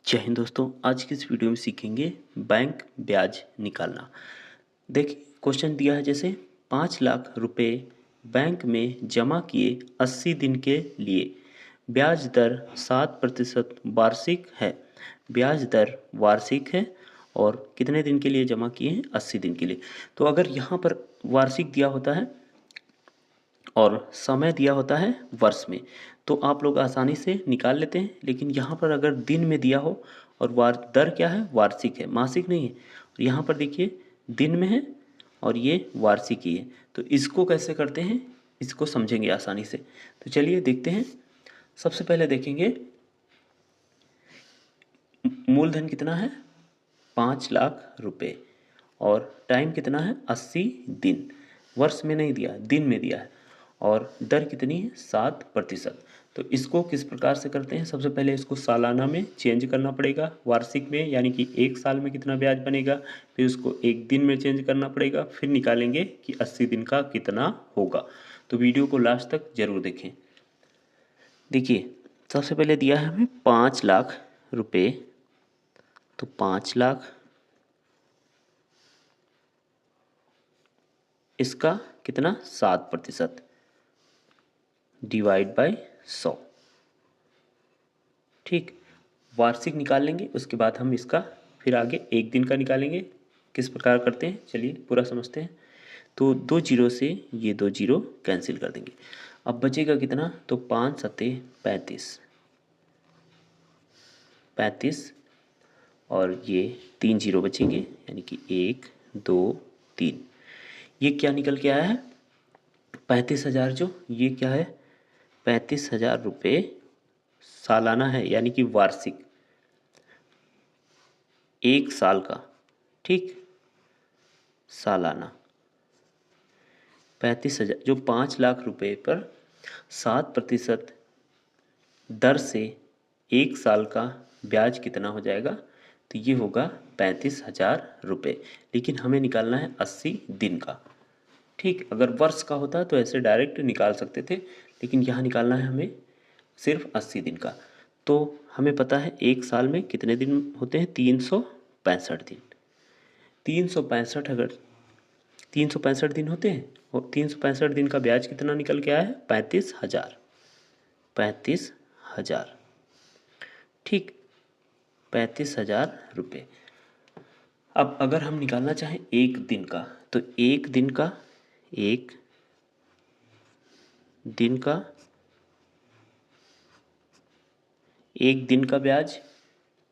जय हिंद दोस्तों, आज की इस वीडियो में सीखेंगे बैंक ब्याज निकालना। देखिए क्वेश्चन दिया है जैसे 5 लाख रुपए बैंक में जमा किए 80 दिन के लिए, ब्याज दर 7% वार्षिक है। ब्याज दर वार्षिक है और कितने दिन के लिए जमा किए हैं? 80 दिन के लिए। तो अगर यहाँ पर वार्षिक दिया होता है और समय दिया होता है वर्ष में, तो आप लोग आसानी से निकाल लेते हैं। लेकिन यहाँ पर अगर दिन में दिया हो और वार दर क्या है? वार्षिक है, मासिक नहीं है। और यहाँ पर देखिए दिन में है और ये वार्षिक ही है। तो इसको कैसे करते हैं, इसको समझेंगे आसानी से। तो चलिए देखते हैं। सबसे पहले देखेंगे मूलधन कितना है? 5 लाख रुपए और टाइम कितना है? 80 दिन। वर्ष में नहीं दिया, दिन में दिया है। और दर कितनी है? 7%। तो इसको किस प्रकार से करते हैं? सबसे पहले इसको सालाना में चेंज करना पड़ेगा, वार्षिक में, यानी कि एक साल में कितना ब्याज बनेगा। फिर उसको एक दिन में चेंज करना पड़ेगा, फिर निकालेंगे कि 80 दिन का कितना होगा। तो वीडियो को लास्ट तक जरूर देखें। देखिए सबसे पहले दिया है हमें 5 लाख रुपए, तो 5 लाख इसका कितना? 7% डिवाइड बाय 100। ठीक, वार्षिक निकाल लेंगे, उसके बाद हम इसका फिर आगे एक दिन का निकालेंगे। किस प्रकार करते हैं चलिए पूरा समझते हैं। तो 2 जीरो से ये 2 जीरो कैंसिल कर देंगे। अब बचेगा कितना? तो 5 सत्ते 35, 35 और ये 3 जीरो बचेंगे, यानी कि 1 2 3। ये क्या निकल के आया है? 35,000। जो ये क्या है? 35,000 रुपये सालाना है, यानी कि वार्षिक, एक साल का। ठीक, सालाना 35,000, जो 5 लाख रुपए पर 7% दर से एक साल का ब्याज कितना हो जाएगा? तो ये होगा 35,000 रुपये। लेकिन हमें निकालना है 80 दिन का। ठीक, अगर वर्ष का होता तो ऐसे डायरेक्ट निकाल सकते थे, लेकिन यहाँ निकालना है हमें सिर्फ 80 दिन का। तो हमें पता है एक साल में कितने दिन होते हैं? 365 दिन। 365, अगर 365 दिन होते हैं और 365 दिन का ब्याज कितना निकल के आया है? 35,000। 35,000। ठीक, 35,000 रुपये। अब अगर हम निकालना चाहें एक दिन का, तो एक दिन का, एक दिन का, एक दिन का ब्याज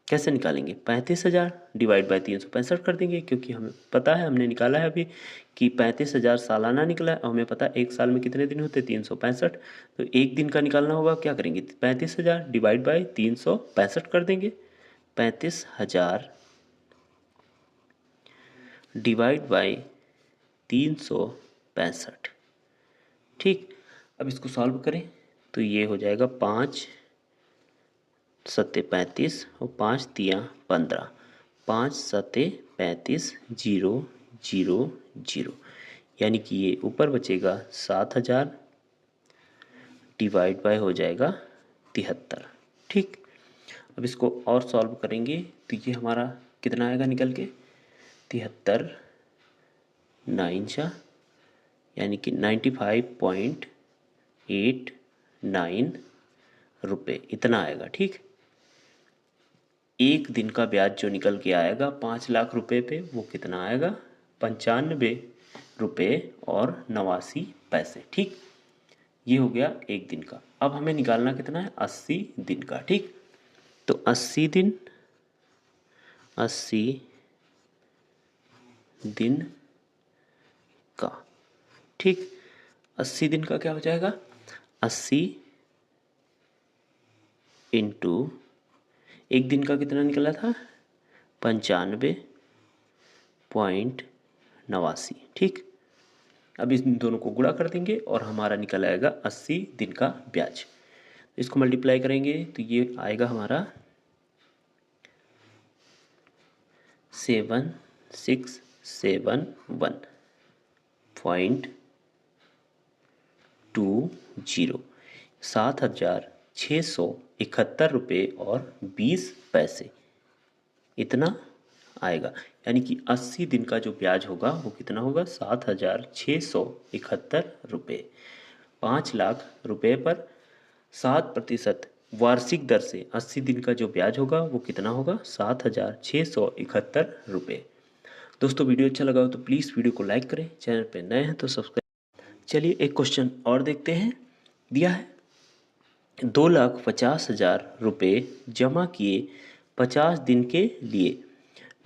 कैसे निकालेंगे? 35,000 डिवाइड बाई 365 कर देंगे, क्योंकि हमें पता है, हमने निकाला है अभी कि 35,000 सालाना निकला है और हमें पता है एक साल में कितने दिन होते हैं? 365। तो एक दिन का निकालना होगा, क्या करेंगे? 35,000 डिवाइड बाई 365 कर देंगे। 35,000 डिवाइड बाई 365। ठीक, अब इसको सॉल्व करें तो ये हो जाएगा 5 सत्ते 35 और 5 तिया 15, 5 सत्ते 35, 0 0 0, यानी कि ये ऊपर बचेगा 7,000 डिवाइड बाय हो जाएगा 73। ठीक, अब इसको और सॉल्व करेंगे तो ये हमारा कितना आएगा निकल के? 73 9 यानी कि 95.89 रुपये, इतना आएगा। ठीक, एक दिन का ब्याज जो निकल के आएगा 5 लाख रुपए पे, वो कितना आएगा? 95 रुपये और 89 पैसे। ठीक, ये हो गया एक दिन का। अब हमें निकालना कितना है? 80 दिन का। ठीक, तो 80 दिन, 80 दिन का। ठीक, 80 दिन का क्या हो जाएगा? 80 इंटू एक दिन का कितना निकला था? 95.89। ठीक, अब इस दोनों को गुणा कर देंगे और हमारा निकल आएगा 80 दिन का ब्याज। इसको मल्टीप्लाई करेंगे तो ये आएगा हमारा 7671.20, 7,671 रुपये और 20 पैसे। इतना आएगा। यानी कि 80 दिन का जो ब्याज होगा वो कितना होगा? 7,671 रुपये। 5 लाख रुपए पर 7% वार्षिक दर से 80 दिन का जो ब्याज होगा वो कितना होगा? 7,671 रुपये। दोस्तों वीडियो अच्छा लगा हो तो प्लीज़ वीडियो को लाइक करें, चैनल पे नए हैं तो सब्सक्राइब। चलिए एक क्वेश्चन और देखते हैं। दिया है 2,50,000 रुपये जमा किए 50 दिन के लिए,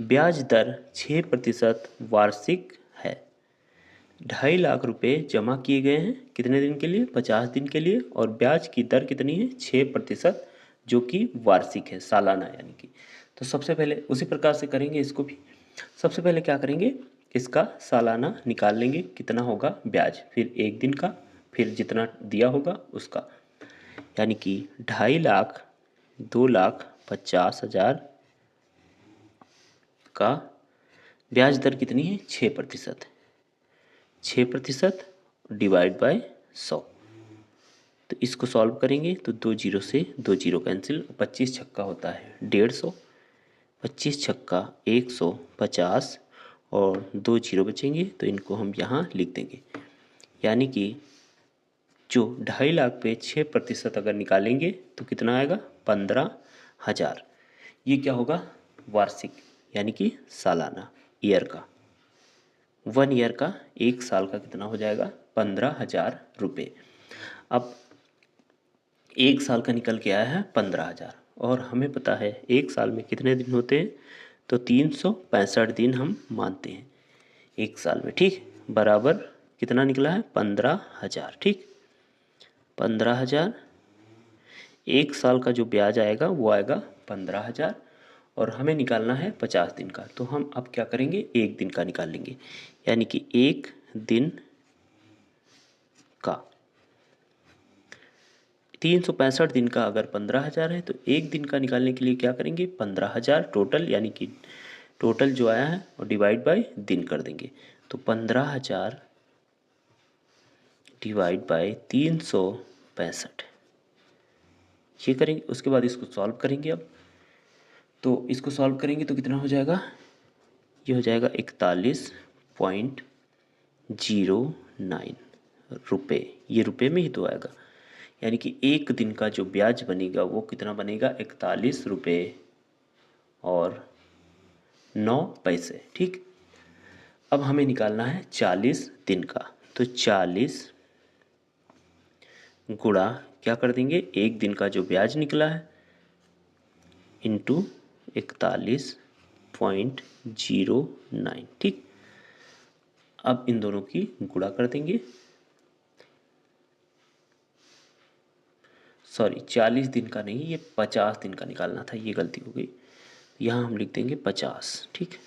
ब्याज दर 6% वार्षिक है। 2.5 लाख रुपए जमा किए गए हैं कितने दिन के लिए? 50 दिन के लिए, और ब्याज की दर कितनी है? 6%, जो कि वार्षिक है, सालाना यानी कि। तो सबसे पहले उसी प्रकार से करेंगे इसको भी। सबसे पहले क्या करेंगे? इसका सालाना निकाल लेंगे, कितना होगा ब्याज, फिर एक दिन का, फिर जितना दिया होगा उसका। यानी कि 2.5 लाख 2,50,000 का ब्याज दर कितनी है? 6%। 6% डिवाइड बाय 100। तो इसको सॉल्व करेंगे तो 2 जीरो से 2 जीरो कैंसिल, 25 छक्का होता है 150, 25 छक्का 150, और 2 जीरो बचेंगे तो इनको हम यहाँ लिख देंगे। यानी कि जो 2.5 लाख पे 6% अगर निकालेंगे तो कितना आएगा? 15,000। ये क्या होगा? वार्षिक, यानी कि सालाना, ईयर का। 1 ईयर का, एक साल का कितना हो जाएगा? 15,000 रुपये। अब एक साल का निकल के आया है 15,000, और हमें पता है एक साल में कितने दिन होते हैं, तो 365 दिन हम मानते हैं एक साल में, ठीक। बराबर कितना निकला है? 15,000, ठीक। 15,000, एक साल का जो ब्याज आएगा वो आएगा 15,000, और हमें निकालना है 50 दिन का। तो हम अब क्या करेंगे? एक दिन का निकाल लेंगे। यानी कि एक दिन का, 365 दिन का अगर 15,000 है तो एक दिन का निकालने के लिए क्या करेंगे? 15,000 टोटल, यानी कि टोटल जो आया है और डिवाइड बाय दिन कर देंगे। तो 15,000 डिवाइड बाय 365, ये करेंगे। उसके बाद इसको सॉल्व करेंगे। अब तो इसको सॉल्व करेंगे तो कितना हो जाएगा? ये हो जाएगा 41.09 रुपये। ये रुपये में ही तो आएगा। यानी कि एक दिन का जो ब्याज बनेगा वो कितना बनेगा? 41 रुपये और 9 पैसे, ठीक। अब हमें निकालना है 40 दिन का। तो 40 गुणा क्या कर देंगे? एक दिन का जो ब्याज निकला है इंटू 41.09, ठीक। अब इन दोनों की गुणा कर देंगे। सॉरी, 40 दिन का नहीं, ये 50 दिन का निकालना था, ये गलती हो गई। यहाँ हम लिख देंगे 50, ठीक।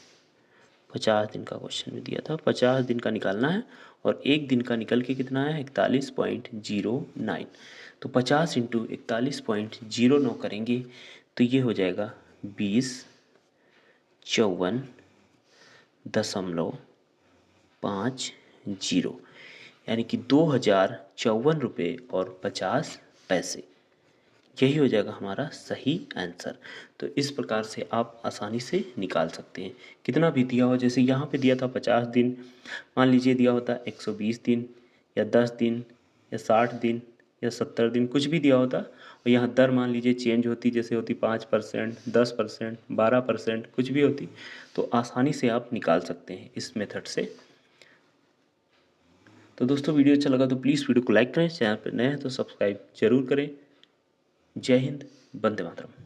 50 दिन का क्वेश्चन में दिया था, 50 दिन का निकालना है, और एक दिन का निकल के कितना है? 41.09। तो 50 इंटू 41.09 करेंगे तो ये हो जाएगा 20,54.50, यानी कि 2,054 रुपये और 50 पैसे। यही हो जाएगा हमारा सही आंसर। तो इस प्रकार से आप आसानी से निकाल सकते हैं। कितना भी दिया हो, जैसे यहाँ पे दिया था 50 दिन, मान लीजिए दिया होता 120 दिन या 10 दिन या 60 दिन या 70 दिन, कुछ भी दिया होता, और यहाँ दर मान लीजिए चेंज होती, जैसे होती 5%, 10%, 12%, कुछ भी होती, तो आसानी से आप निकाल सकते हैं इस मेथड से। तो दोस्तों वीडियो अच्छा लगा तो प्लीज़ वीडियो को लाइक करें, चैनल पर नए हैं तो सब्सक्राइब जरूर करें। जय हिंद, वंदे मातरम।